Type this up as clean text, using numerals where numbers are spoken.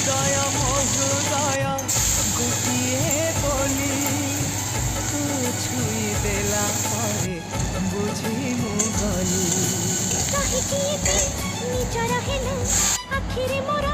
ହୃଦୟ ମୋ ହୃଦୟ ଗୋଟିଏ ବୋଲି ତୁ ଛୁଇଁ ଦେଲା ପରେ ବୁଝି ମୁଁ ଗଲି କାହିଁକି ଏତେ ନିଜର ହେଲୁ ଆଖିରେ ମୋର